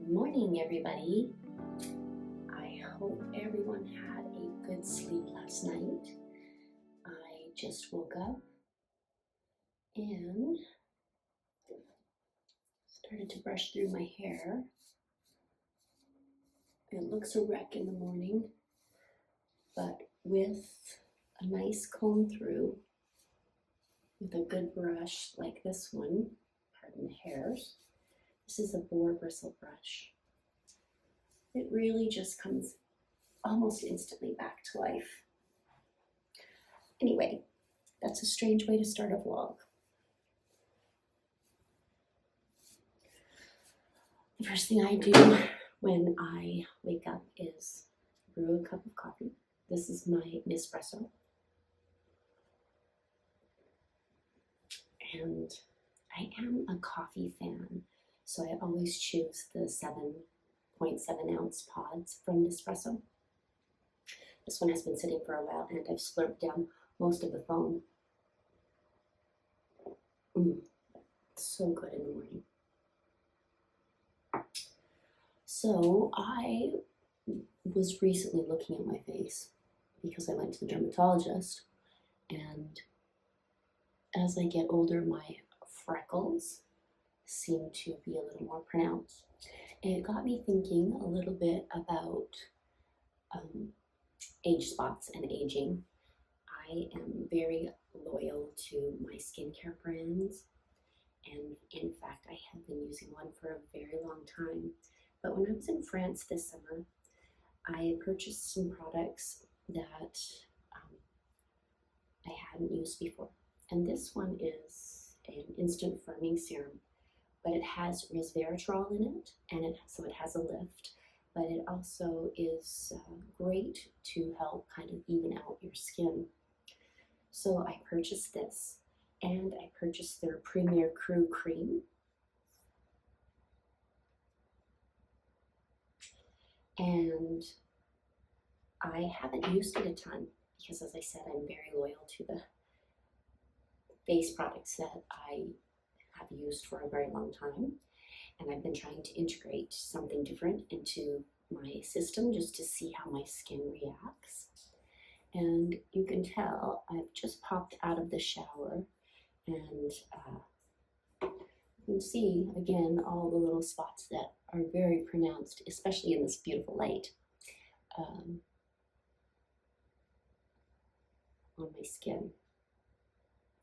Good morning, everybody. I hope everyone had a good sleep last night. I just woke up and started to brush through my hair. It looks a wreck in the morning, but with a nice comb through, with a good brush like this one, pardon the hairs, this is a boar bristle brush. It really just comes almost instantly back to life. Anyway, that's a strange way to start a vlog. The first thing I do when I wake up is brew a cup of coffee. This is my Nespresso. And I am a coffee fan, so I always choose the 7.7 ounce pods from Nespresso. This one has been sitting for a while and I've slurped down most of the foam. So good in the morning. So I was recently looking at my face because I went to the dermatologist, and as I get older, my freckles seem to be a little more pronounced. And it got me thinking a little bit about age spots and aging. I am very loyal to my skincare brands, and in fact, I have been using one for a very long time. But when I was in France this summer, I purchased some products that I hadn't used before. And this one is an instant firming serum, but it has resveratrol in it, and so it has a lift, but it also is great to help kind of even out your skin. So I purchased this, and I purchased their Premier Crew Cream. And I haven't used it a ton because, as I said, I'm very loyal to the face products that I have used for a very long time. And I've been trying to integrate something different into my system just to see how my skin reacts. And you can tell I've just popped out of the shower, and you can see again all the little spots that are very pronounced, especially in this beautiful light, on my skin.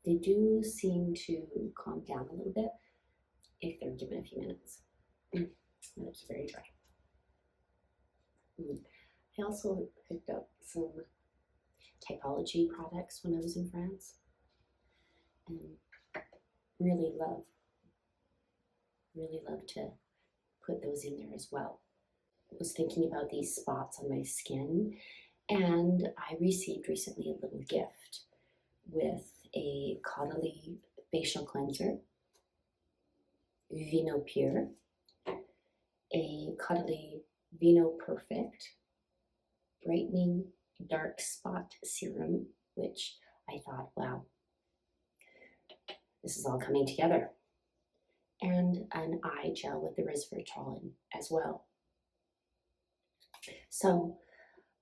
They do seem to calm down a little bit if they're given a few minutes. My lips are very dry. I also picked up some Typology products when I was in France, and really love to put those in there as well. I was thinking about these spots on my skin, and I received recently a little gift with a Caudalie facial cleanser, Vino Pure, a Caudalie Vino Perfect brightening dark spot serum, which I thought, wow, this is all coming together, and an eye gel with the resveratrol in as well. So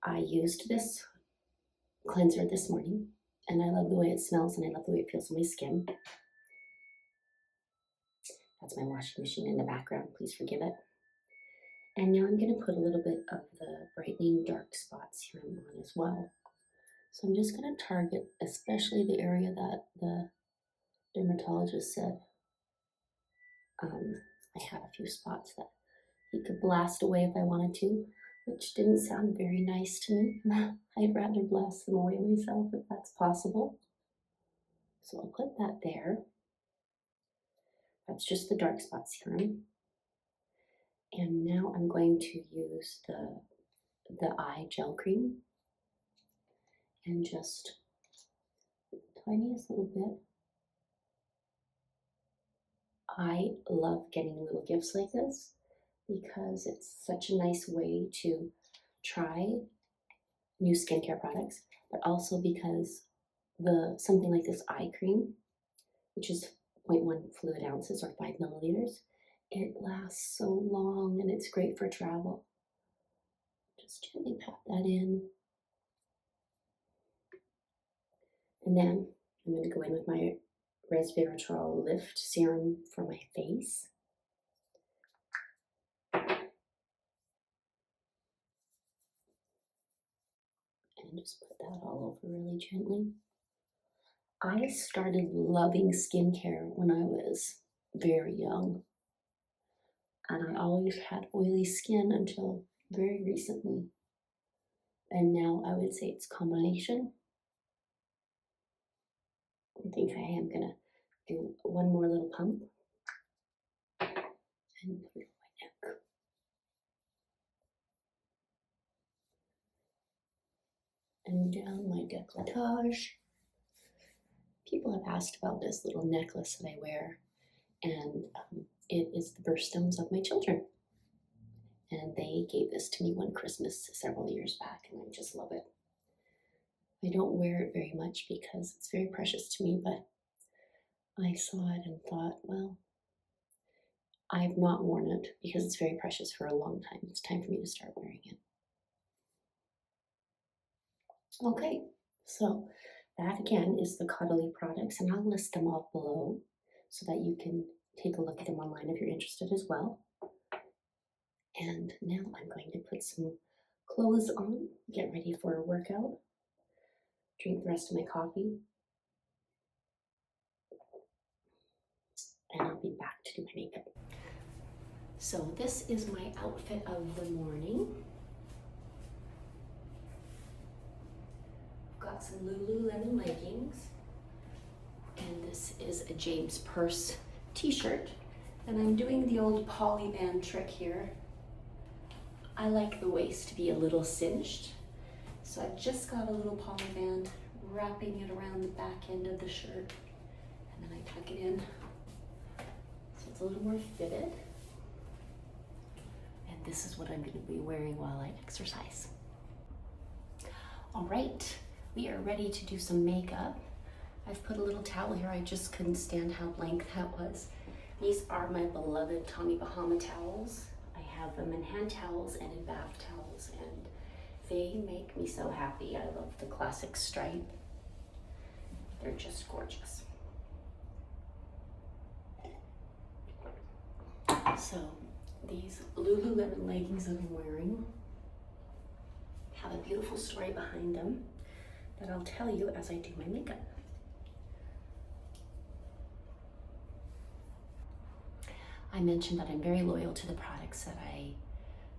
I used this cleanser this morning, and I love the way it smells, and I love the way it feels on my skin. That's my washing machine in the background, please forgive it. And now I'm going to put a little bit of the brightening dark spot serum on as well. So I'm just going to target especially the area that the dermatologist said I had a few spots that he could blast away if I wanted to, which didn't sound very nice to me. I'd rather blast them away myself if that's possible. So I'll put that there. That's just the dark spot serum. And now I'm going to use the eye gel cream, and just the tiniest little bit. I love getting little gifts like this because it's such a nice way to try new skincare products, but also because something like this eye cream, which is 0.1 fluid ounces or 5 milliliters, it lasts so long and it's great for travel. Just gently pat that in. And then I'm going to go in with my resveratrol lift serum for my face. And just put that all over really gently. I started loving skincare when I was very young. And I always had oily skin until very recently. And now I would say it's a combination. I think I am gonna do one more little pump and put it on my neck. And down my décolletage. People have asked about this little necklace that I wear, and it is the birthstones of my children. And they gave this to me one Christmas several years back, and I just love it. I don't wear it very much because it's very precious to me, but I saw it and thought, well, I've not worn it because it's very precious for a long time. It's time for me to start wearing it. Okay, so that again is the Cuddly products, and I'll list them all below so that you can take a look at them online if you're interested as well. And now I'm going to put some clothes on, get ready for a workout, drink the rest of my coffee, and I'll be back to do my makeup. So this is my outfit of the morning. I've got some Lululemon leggings, and this is a James Purse t-shirt, and I'm doing the old poly band trick here. I like the waist to be a little cinched, so I've just got a little poly band wrapping it around the back end of the shirt, and then I tuck it in so it's a little more fitted. And this is what I'm going to be wearing while I exercise. All right, we are ready to do some makeup. I've put a little towel here. I just couldn't stand how blank that was. These are my beloved Tommy Bahama towels. I have them in hand towels and in bath towels, and they make me so happy. I love the classic stripe. They're just gorgeous. So these Lululemon leggings that I'm wearing have a beautiful story behind them that I'll tell you as I do my makeup. I mentioned that I'm very loyal to the products that I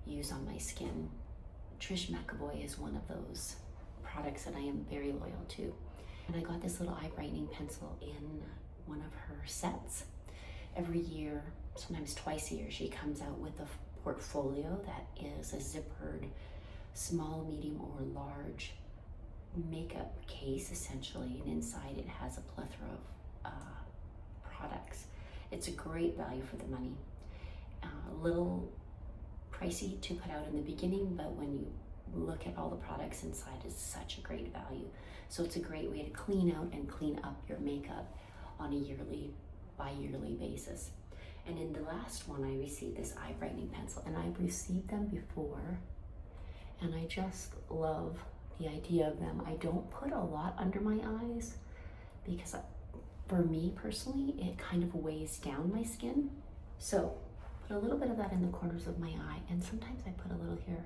use on my skin. Trishmcevoy is one of those products that I am very loyal to. And I got this little eye brightening pencil in one of her sets. Every year, sometimes twice a year, she comes out with a portfolio that is a zippered small, medium, or large makeup case, essentially, and inside it has a plethora of products. It's a great value for the money. A little pricey to put out in the beginning, but when you look at all the products inside, it's such a great value. So it's a great way to clean out and clean up your makeup on a yearly, bi-yearly basis. And in the last one, I received this eye brightening pencil, and I've received them before, and I just love the idea of them. I don't put a lot under my eyes because for me personally, it kind of weighs down my skin. So put a little bit of that in the corners of my eye, and sometimes I put a little here.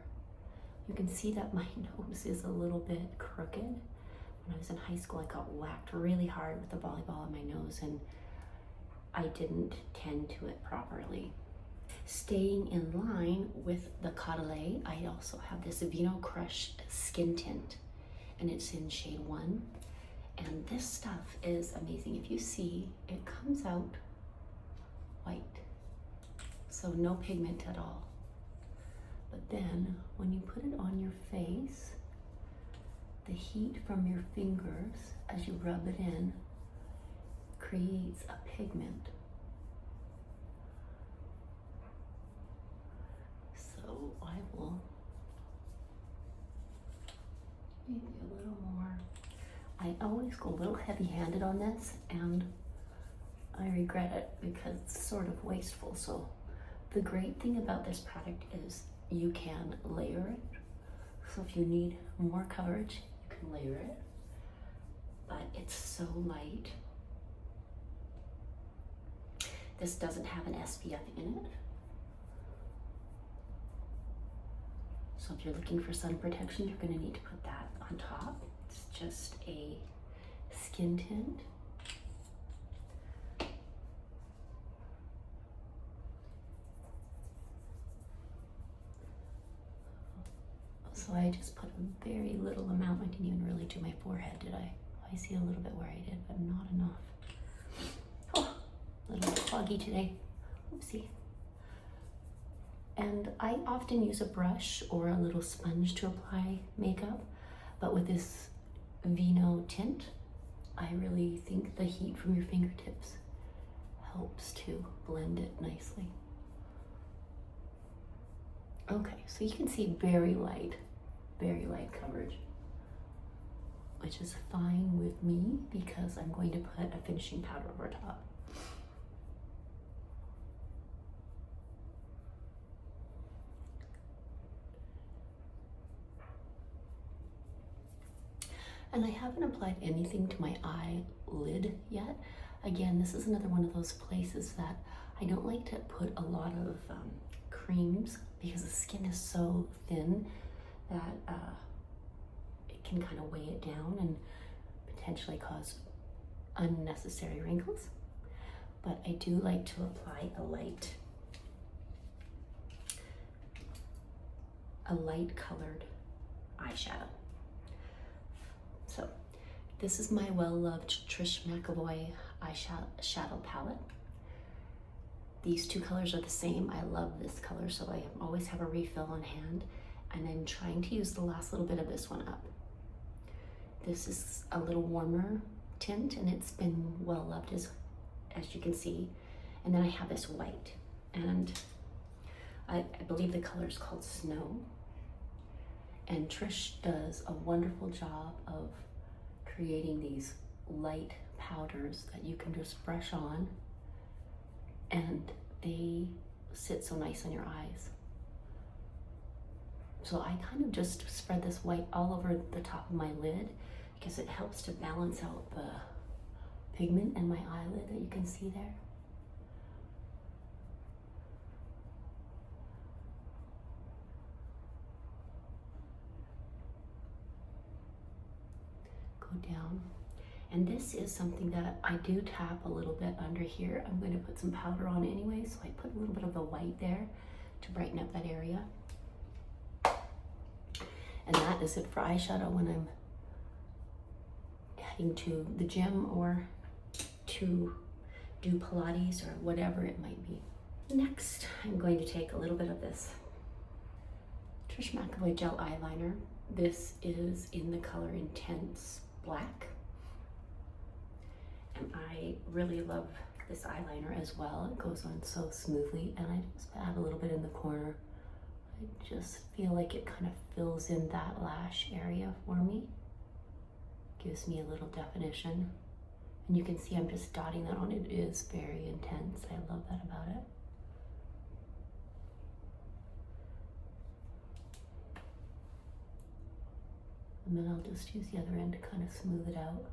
You can see that my nose is a little bit crooked. When I was in high school, I got whacked really hard with a volleyball on my nose, and I didn't tend to it properly. Staying in line with the Cuddly, I also have this Vino Crush Skin Tint, and it's in shade 1. And this stuff is amazing. If you see, it comes out white, so no pigment at all. But then when you put it on your face, the heat from your fingers as you rub it in creates a pigment. So I will maybe a little more. I always go a little heavy-handed on this, and I regret it because it's sort of wasteful. So The great thing about this product is you can layer it. So if you need more coverage, you can layer it. But it's so light. This doesn't have an SPF in it. So if you're looking for sun protection, you're going to need to put that on top. It's just a skin tint. So I just put a very little amount. I didn't even really do my forehead, did I? I see a little bit where I did, but not enough. Oh, a little foggy today. Oopsie. And I often use a brush or a little sponge to apply makeup, but with this Vino tint, I really think the heat from your fingertips helps to blend it nicely. Okay, so you can see very light coverage, which is fine with me because I'm going to put a finishing powder over top. And I haven't applied anything to my eyelid yet. Again, this is another one of those places that I don't like to put a lot of creams because the skin is so thin that it can kind of weigh it down and potentially cause unnecessary wrinkles. But I do like to apply a light colored eyeshadow. So this is my well-loved trishmcevoy eyeshadow palette. These two colors are the same. I love this color, so I always have a refill on hand, and I'm trying to use the last little bit of this one up. This is a little warmer tint, and it's been well loved as you can see. And then I have this white, and I believe the color is called Snow. And Trish does a wonderful job of creating these light powders that you can just brush on, and they sit so nice on your eyes. So I kind of just spread this white all over the top of my lid because it helps to balance out the pigment in my eyelid that you can see there. Go down. And this is something that I do tap a little bit under here. I'm going to put some powder on anyway, so I put a little bit of the white there to brighten up that area. And that is it for eyeshadow when I'm heading to the gym or to do Pilates or whatever it might be. Next, I'm going to take a little bit of this trishmcevoy gel eyeliner. This is in the color Intense Black. And I really love this eyeliner as well. It goes on so smoothly, and I just add a little bit in the corner. I just feel like it kind of fills in that lash area for me. Gives me a little definition. And you can see I'm just dotting that on. It is very intense. I love that about it. And then I'll just use the other end to kind of smooth it out.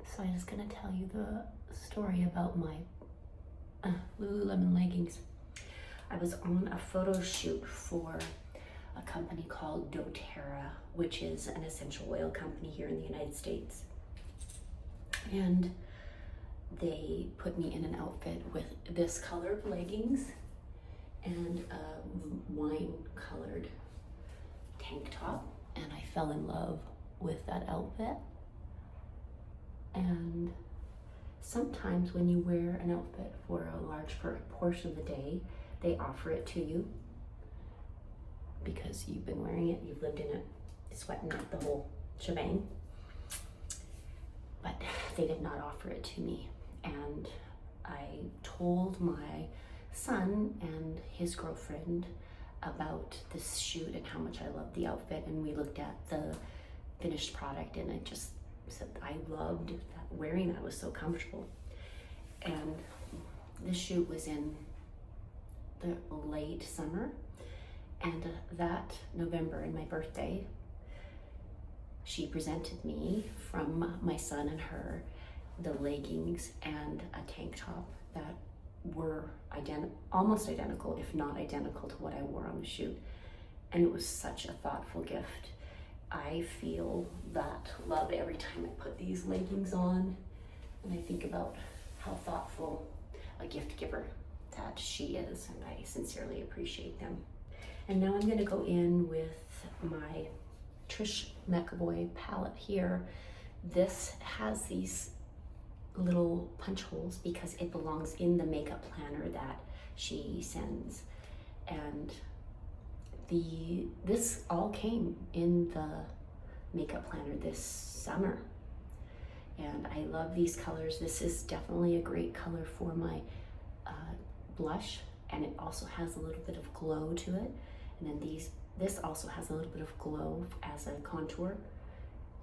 So I'm just going to tell you the story about my Lululemon leggings. I was on a photo shoot for a company called doTERRA, which is an essential oil company here in the United States. And they put me in an outfit with this color of leggings and a wine-colored tank top, and I fell in love with that outfit. And sometimes when you wear an outfit for a large portion of the day, they offer it to you because you've been wearing it, you've lived in it, sweating out the whole shebang. But they did not offer it to me. And I told my son and his girlfriend about this shoot and how much I loved the outfit, and we looked at the finished product, and I just said I loved that wearing that. Was so comfortable. And this shoot was in the late summer, and that November, in my birthday, she presented me from my son and her the leggings and a tank top that were almost identical, if not identical, to what I wore on the shoot. And it was such a thoughtful gift. I feel that love every time I put these leggings on, and I think about how thoughtful a gift giver that she is, and I sincerely appreciate them. And now I'm going to go in with my trishmcevoy palette here. This has these little punch holes because it belongs in the makeup planner that she sends, and this all came in the makeup planner this summer, and I love these colors. This is definitely a great color for my blush, and it also has a little bit of glow to it. And then this also has a little bit of glow as a contour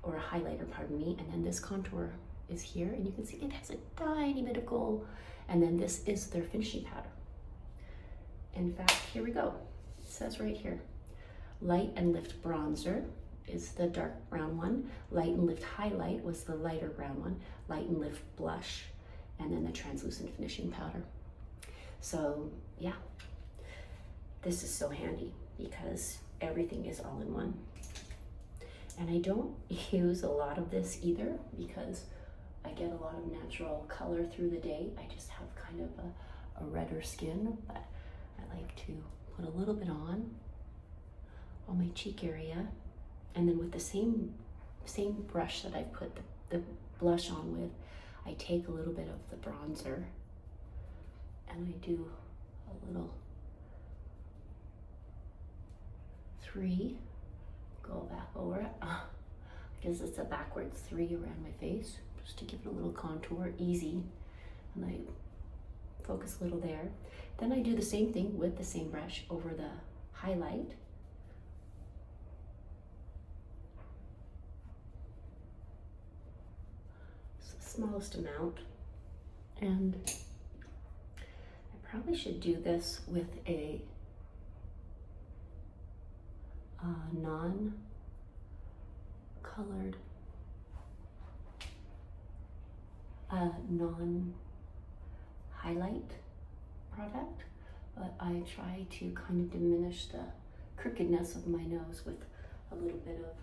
or a highlighter, pardon me. And then this contour is here, and you can see it has a tiny bit of gold. And then this is their finishing powder. In fact, here we go. It says right here, Light and Lift Bronzer is the dark brown one. Light and Lift Highlight was the lighter brown one. Light and Lift Blush, and then the translucent finishing powder. So yeah, this is so handy because everything is all in one. And I don't use a lot of this either because I get a lot of natural color through the day. I just have kind of a redder skin, but I like to put a little bit on my cheek area. And then with the same brush that I put the blush on with, I take a little bit of the bronzer and I do a little 3, go back over it, because it's a backwards 3 around my face, just to give it a little contour, easy, and I focus a little there. Then I do the same thing with the same brush over the highlight. It's the smallest amount, and I probably should do this with a non-colored, non-highlight product, but I try to kind of diminish the crookedness of my nose with a little bit of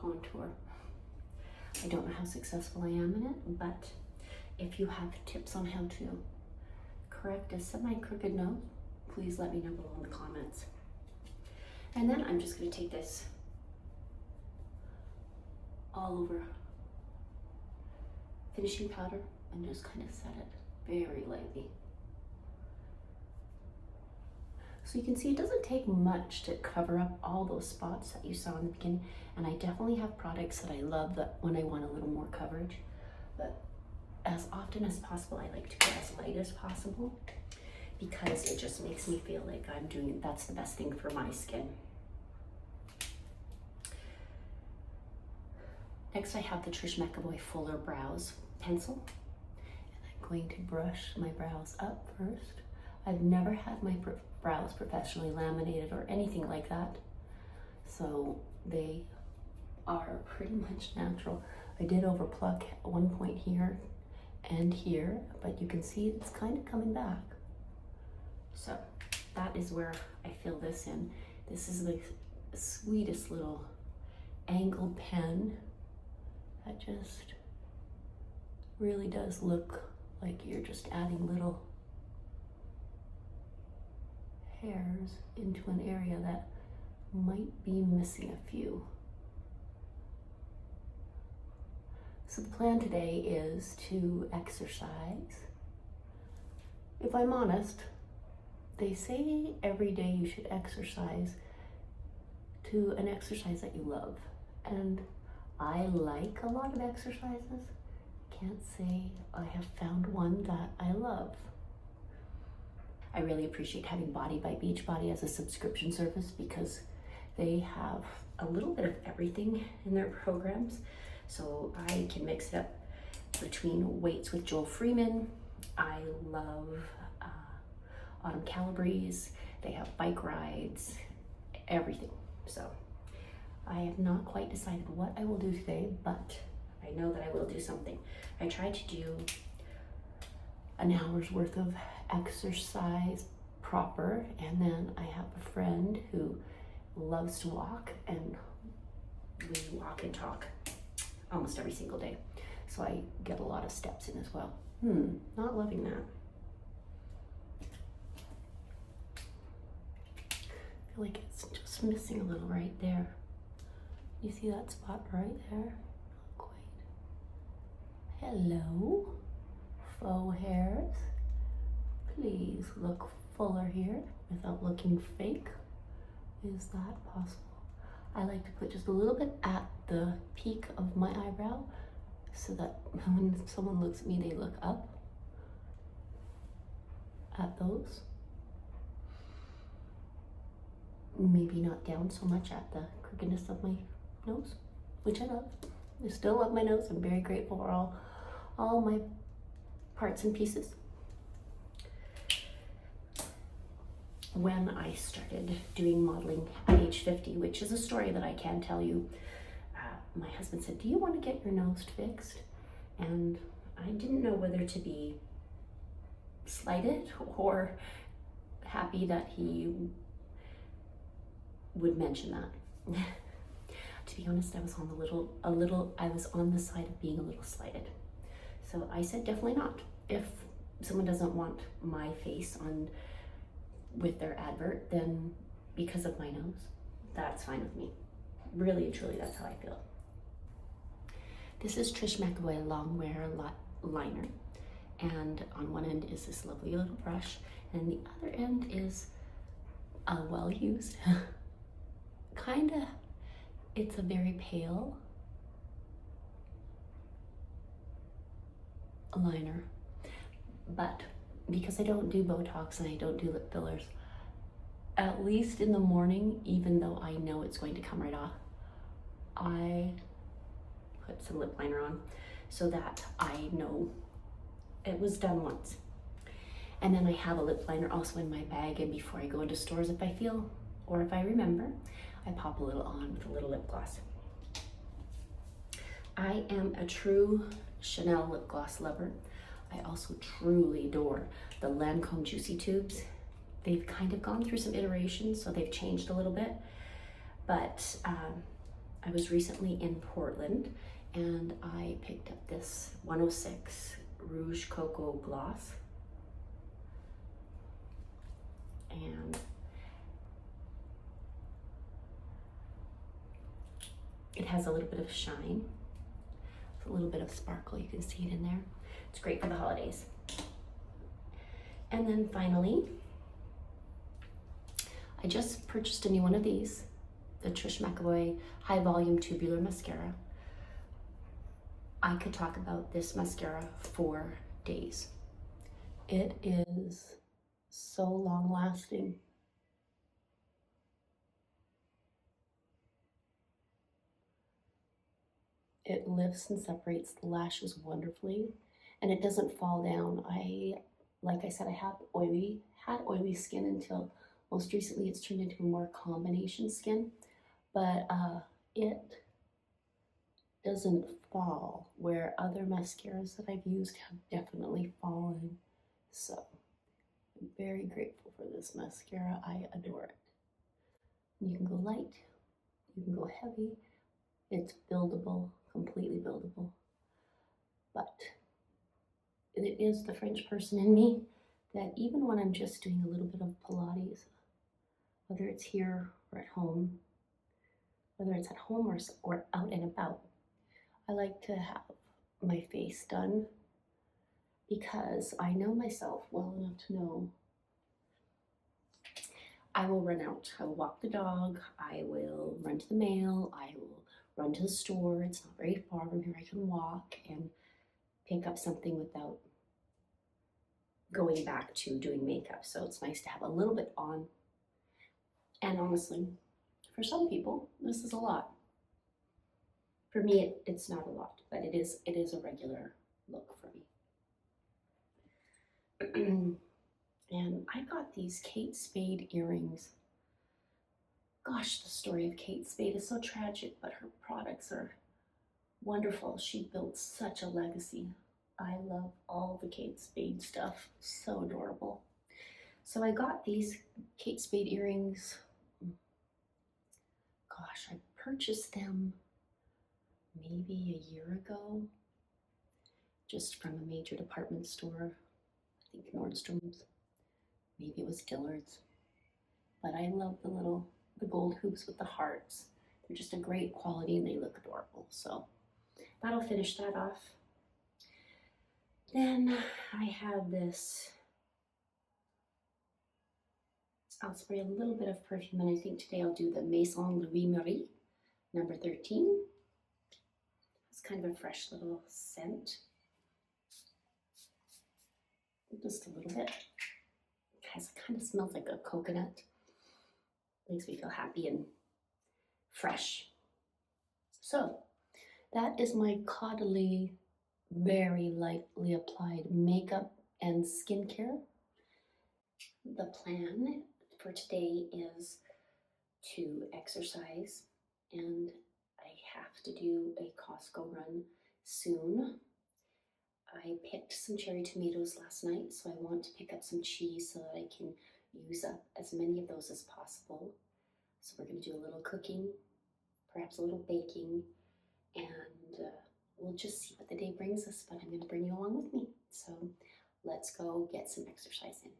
contour. I don't know how successful I am in it, but if you have tips on how to correct a semi-crooked nose, please let me know below in the comments. And then I'm just going to take this all over finishing powder and just kind of set it very lightly. So you can see it doesn't take much to cover up all those spots that you saw in the beginning. And I definitely have products that I love that when I want a little more coverage, but as often as possible, I like to go as light as possible because it just makes me feel like that's the best thing for my skin. Next, I have the trishmcevoy Fuller Brows Pencil. And I'm going to brush my brows up first. I've never had my brows professionally laminated or anything like that, so they are pretty much natural. I did overpluck at one point here and here, but you can see it's kind of coming back. So that is where I fill this in. This is the sweetest little angled pen that just really does look like you're just adding little hairs into an area that might be missing a few. So the plan today is to exercise. If I'm honest, they say every day you should exercise to an exercise that you love. And I like a lot of exercises. Can't say I have found one that I love. I really appreciate having Body by Beachbody as a subscription service because they have a little bit of everything in their programs. So I can mix it up between Weights with Joel Freeman. I love Autumn Calibres. They have bike rides, everything. So I have not quite decided what I will do today, but I know that I will do something. I tried to do an hour's worth of exercise proper, and then I have a friend who loves to walk, and we walk and talk almost every single day. So I get a lot of steps in as well. Not loving that. I feel like it's just missing a little right there. You see that spot right there? Not quite. Hello, faux hairs. Please look fuller here without looking fake. Is that possible? I like to put just a little bit at the peak of my eyebrow so that when someone looks at me, they look up at those. Maybe not down so much at the crookedness of my nose, which I love. I still love my nose. I'm very grateful for all my parts and pieces. When I started doing modeling at age 50, which is a story that I can tell you, my husband said, "Do you want to get your nose fixed?" And I didn't know whether to be slighted or happy that he would mention that. To be honest, I was on I was on the side of being a little slighted. So I said, definitely not. If someone doesn't want my face on with their advert, then because of my nose, that's fine with me. Really and truly, that's how I feel. This is Trishmcevoy long wear liner, and on one end is this lovely little brush, and the other end is a well-used kinda, it's a very pale liner, but because I don't do Botox and I don't do lip fillers, at least in the morning, even though I know it's going to come right off, I put some lip liner on so that I know it was done once. And then I have a lip liner also in my bag, and before I go into stores, if I feel or if I remember, I pop a little on with a little lip gloss. I am a true Chanel lip gloss lover. I also truly adore the Lancome Juicy Tubes. They've kind of gone through some iterations, so they've changed a little bit. But I was recently in Portland, and I picked up this 106 Rouge Cocoa Gloss. And it has a little bit of shine, a little bit of sparkle. You can see it in there. It's great for the holidays. And then finally, I just purchased a new one of these, the Trishmcevoy High Volume Tubular Mascara. I could talk about this mascara for days. It is so long lasting. It lifts and separates the lashes wonderfully, and it doesn't fall down. Like I said, I had oily skin until most recently it's turned into a more combination skin, but it doesn't fall where other mascaras that I've used have definitely fallen. So I'm very grateful for this mascara. I adore it. You can go light, you can go heavy. It's buildable, completely buildable. But it is the French person in me that even when I'm just doing a little bit of Pilates, whether it's here or at home, whether it's at home or out and about, I like to have my face done because I know myself well enough to know I will run out. I will walk the dog, I will run to the mail, I will run to the store. It's not very far from here. I can walk and pick up something without going back to doing makeup. So it's nice to have a little bit on. And honestly, for some people, this is a lot. For me, it's not a lot, but it is a regular And I got these Kate Spade earrings. Gosh, the story of Kate Spade is so tragic, but her products are wonderful. She built such a legacy. I love all the Kate Spade stuff. So adorable. So I got these Kate Spade earrings. Gosh, I purchased them maybe a year ago, just from a major department store. I think Nordstrom's. Maybe it was Dillard's. But I love the gold hoops with the hearts. They're just a great quality and they look adorable. So that'll finish that off. Then I have this. I'll spray a little bit of perfume, and I think today I'll do the Maison Louis Marie, number 13. It's kind of a fresh little scent. Just a little bit. It kind of smells like a coconut. Makes me feel happy and fresh. So that is my Caudalie very lightly applied makeup and skincare. The plan for today is to exercise, and I have to do a Costco run soon. I picked some cherry tomatoes last night, so I want to pick up some cheese so that I can use up as many of those as possible. So we're going to do a little cooking, perhaps a little baking, and we'll just see what the day brings us, but I'm going to bring you along with me. So let's go get some exercise in.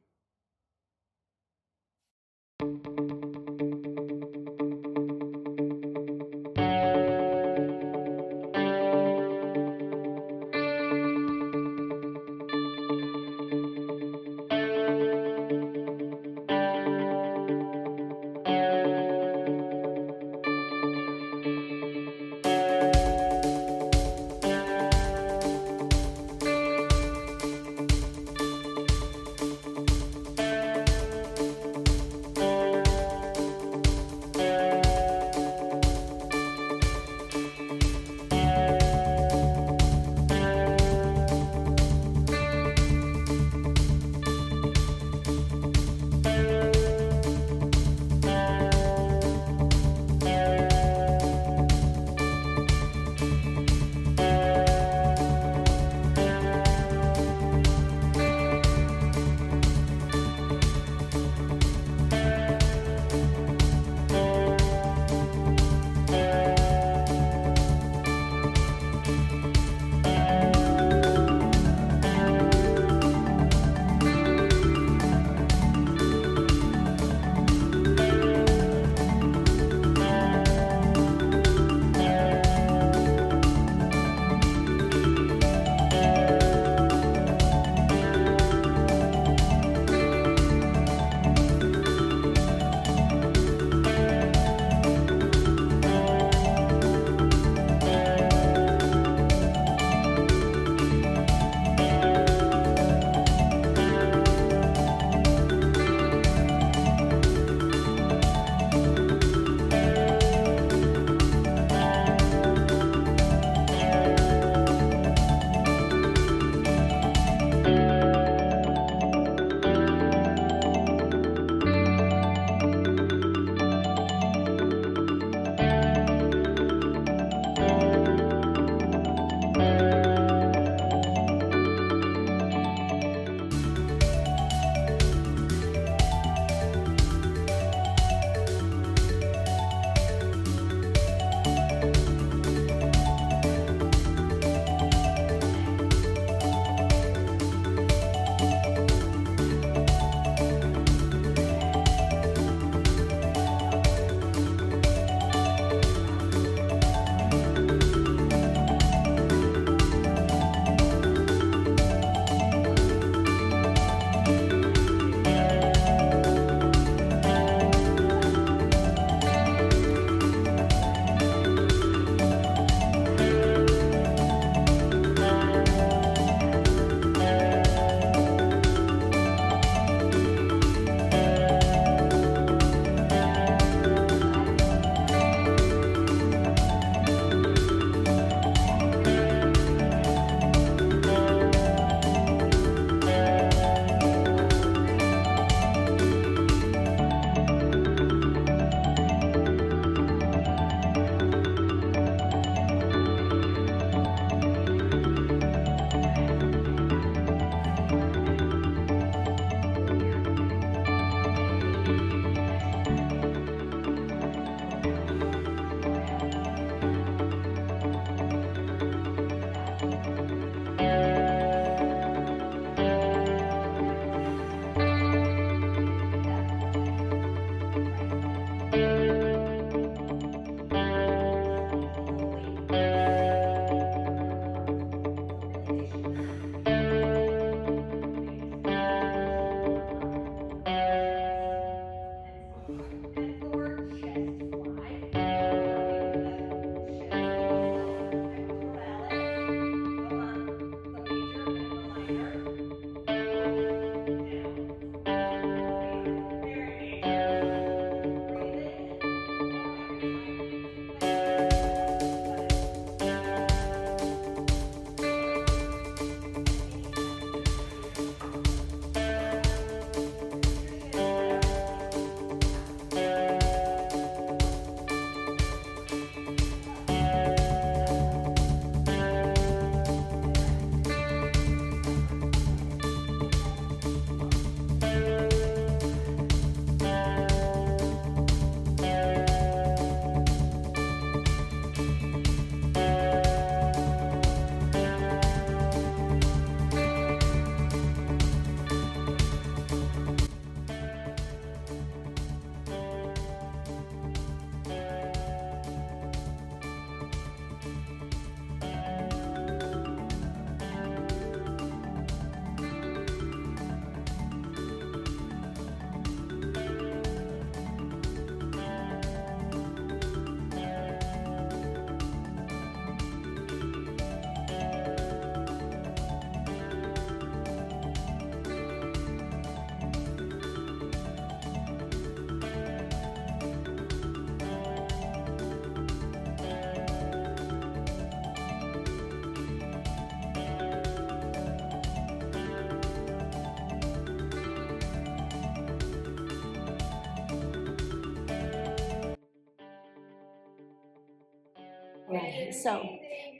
Right, so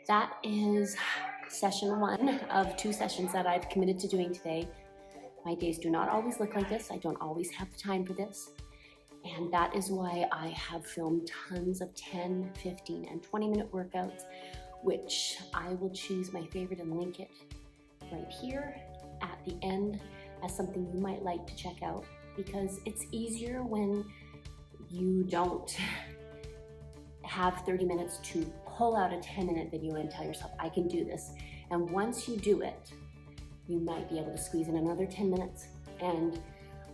that is session 1 of 2 sessions that I've committed to doing today. My days do not always look like this. I don't always have the time for this. And that is why I have filmed tons of 10, 15, and 20-minute workouts, which I will choose my favorite and link it right here at the end as something you might like to check out, because it's easier when you don't have 30 minutes to pull out a 10-minute video and tell yourself, I can do this. And once you do it, you might be able to squeeze in another 10 minutes. And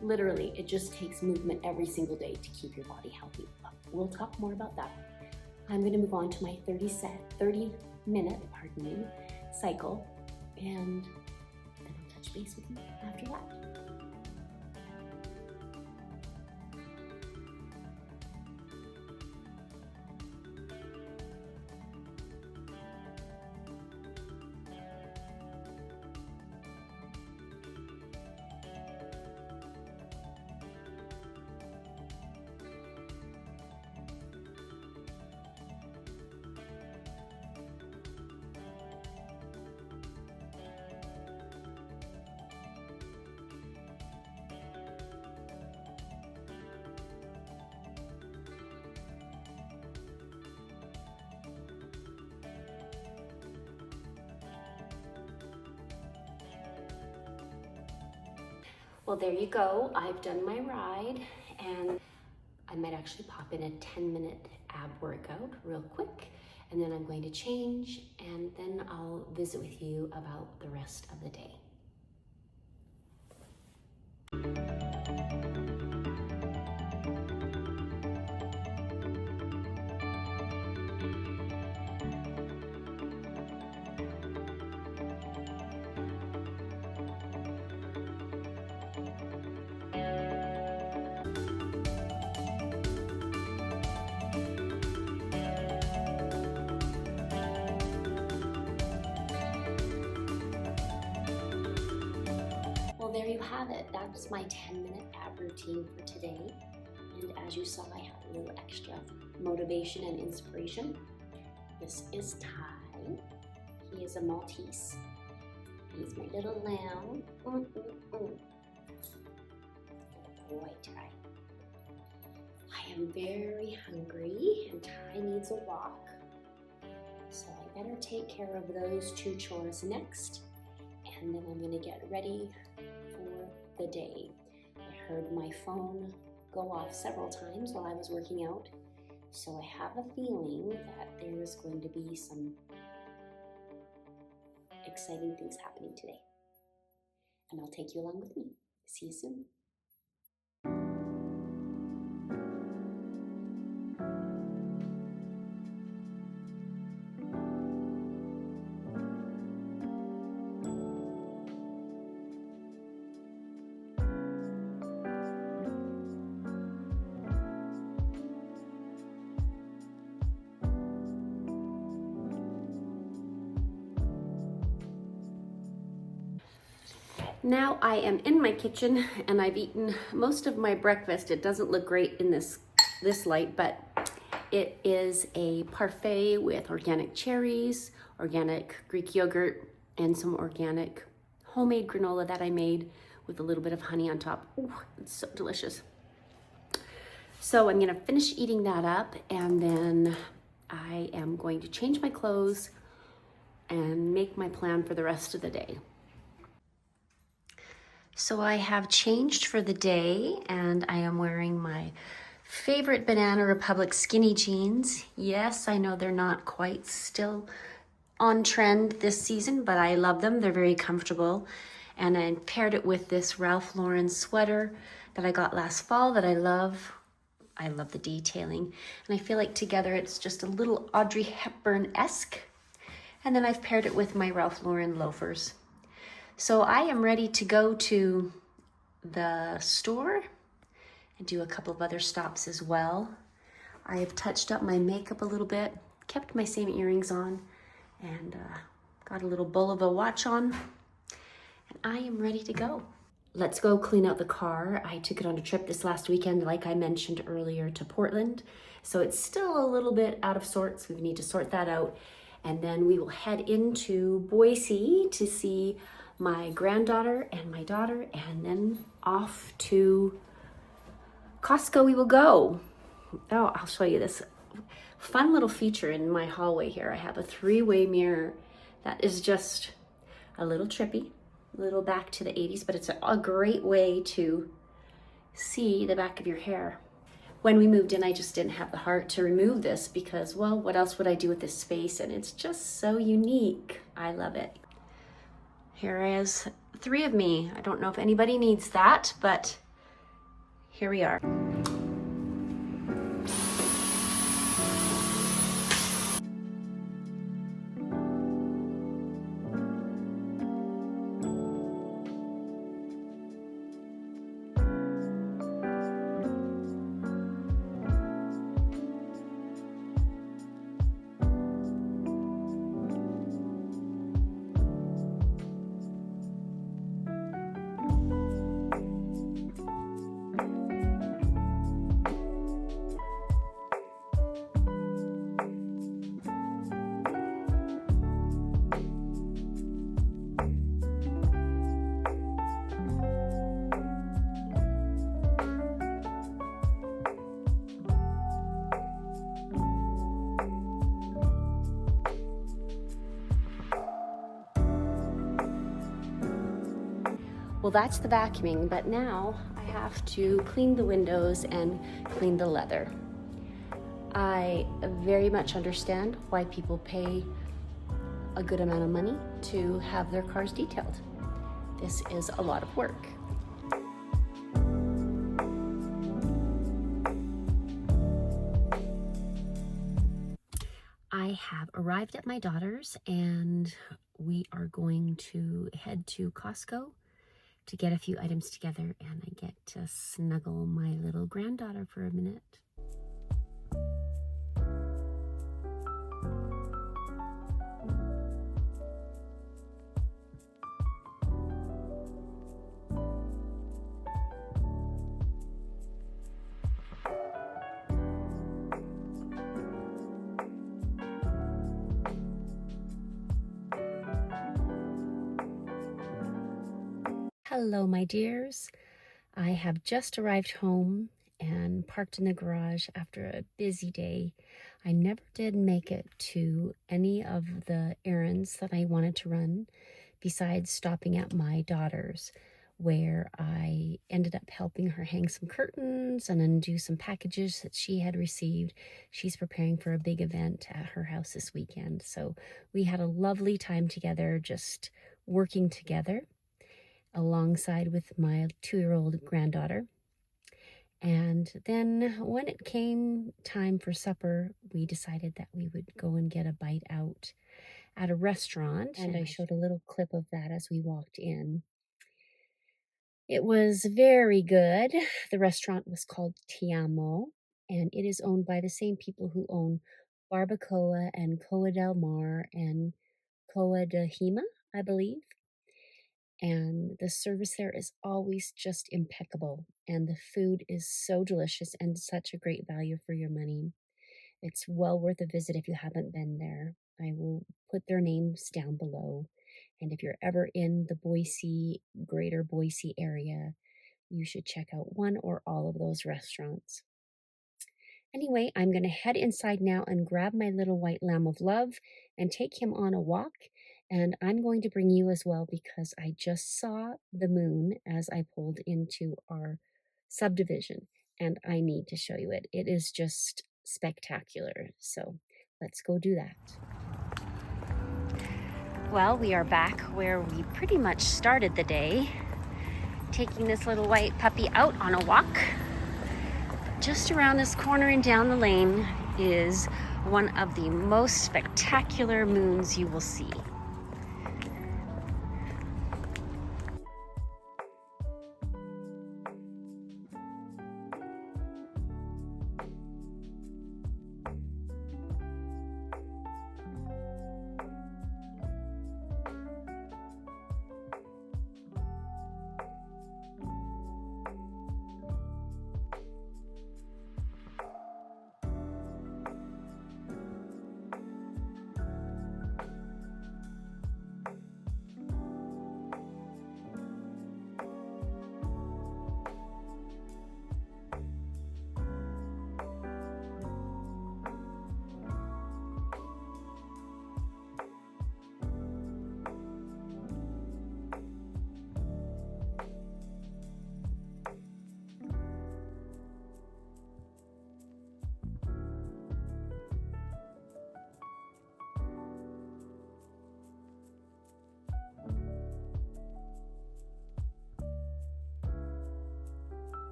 literally, it just takes movement every single day to keep your body healthy. But we'll talk more about that. I'm gonna move on to my 30-minute, cycle, and then I'll touch base with you after that. Well, there you go. I've done my ride, and I might actually pop in a 10-minute ab workout real quick, and then I'm going to change, and then I'll visit with you about the rest of the day. Well, there you have it. That's my 10-minute ab routine for today. And as you saw, I have a little extra motivation and inspiration. This is Ty. He is a Maltese. He's my little lamb. Good boy, Ty. I am very hungry, and Ty needs a walk. So I better take care of those 2 chores next, and then I'm gonna get ready for the day. I heard my phone go off several times while I was working out, so I have a feeling that there is going to be some exciting things happening today. And I'll take you along with me. See you soon. Now I am in my kitchen, and I've eaten most of my breakfast. It doesn't look great in this light, but it is a parfait with organic cherries, organic Greek yogurt, and some organic homemade granola that I made with a little bit of honey on top. Ooh, it's so delicious. So I'm gonna finish eating that up, and then I am going to change my clothes and make my plan for the rest of the day. So I have changed for the day, and I am wearing my favorite Banana Republic skinny jeans. Yes, I know they're not quite still on trend this season, but I love them. They're very comfortable. And I paired it with this Ralph Lauren sweater that I got last fall that I love. I love the detailing. And I feel like together it's just a little Audrey Hepburn-esque. And then I've paired it with my Ralph Lauren loafers. So I am ready to go to the store and do a couple of other stops as well. I have touched up my makeup a little bit, kept my same earrings on, and got a little Bulova watch on, and I am ready to go. let's go clean out the car. I took it on a trip this last weekend, like I mentioned earlier, to Portland. So it's still a little bit out of sorts. We need to sort that out. And then we will head into Boise to see my granddaughter and my daughter, and then off to Costco we will go. Oh, I'll show you this fun little feature in my hallway here. I have a 3-way mirror that is just a little trippy, a little back to the 80s, but it's a great way to see the back of your hair. When we moved in, I just didn't have the heart to remove this because, well, what else would I do with this space? And it's just so unique. I love it. Here is 3 of me. I don't know if anybody needs that, but here we are. Well, that's the vacuuming, but now I have to clean the windows and clean the leather. I very much understand why people pay a good amount of money to have their cars detailed. This is a lot of work. I have arrived at my daughter's and we are going to head to Costco to get a few items together, and I get to snuggle my little granddaughter for a minute. Hello, my dears. I have just arrived home and parked in the garage after a busy day. I never did make it to any of the errands that I wanted to run, besides stopping at my daughter's, where I ended up helping her hang some curtains and undo some packages that she had received. She's preparing for a big event at her house this weekend. So we had a lovely time together, just working together alongside with my 2-year-old granddaughter. And then when it came time for supper, we decided that we would go and get a bite out at a restaurant. And I showed a little clip of that as we walked in. It was very good. The restaurant was called Tiamo, and it is owned by the same people who own Barbacoa and Coa del Mar and Coa de Hima, I believe. And the service there is always just impeccable, and the food is so delicious and such a great value for your money. It's well worth a visit if you haven't been there. I will put their names down below, and if you're ever in the Boise, greater Boise area, you should check out one or all of those restaurants. Anyway, I'm going to head inside now and grab my little white lamb of love and take him on a walk. And I'm going to bring you as well because I just saw the moon as I pulled into our subdivision and I need to show you it. It is just spectacular. So let's go do that. Well, we are back where we pretty much started the day, taking this little white puppy out on a walk. Just around this corner and down the lane is one of the most spectacular moons you will see.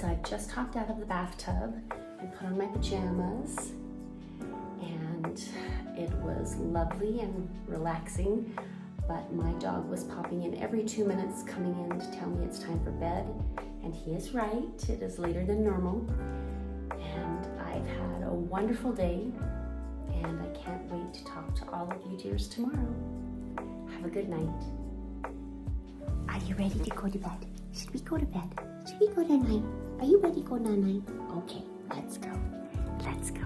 So I just hopped out of the bathtub and put on my pajamas, and it was lovely and relaxing, but my dog was popping in every 2 minutes, coming in to tell me it's time for bed, and he is right, it is later than normal. And I've had a wonderful day, and I can't wait to talk to all of you dears tomorrow. Have a good night. Are you ready to go to bed? Should we go to bed? Should we go to night? Are you ready to go to night? Okay, let's go. Let's go.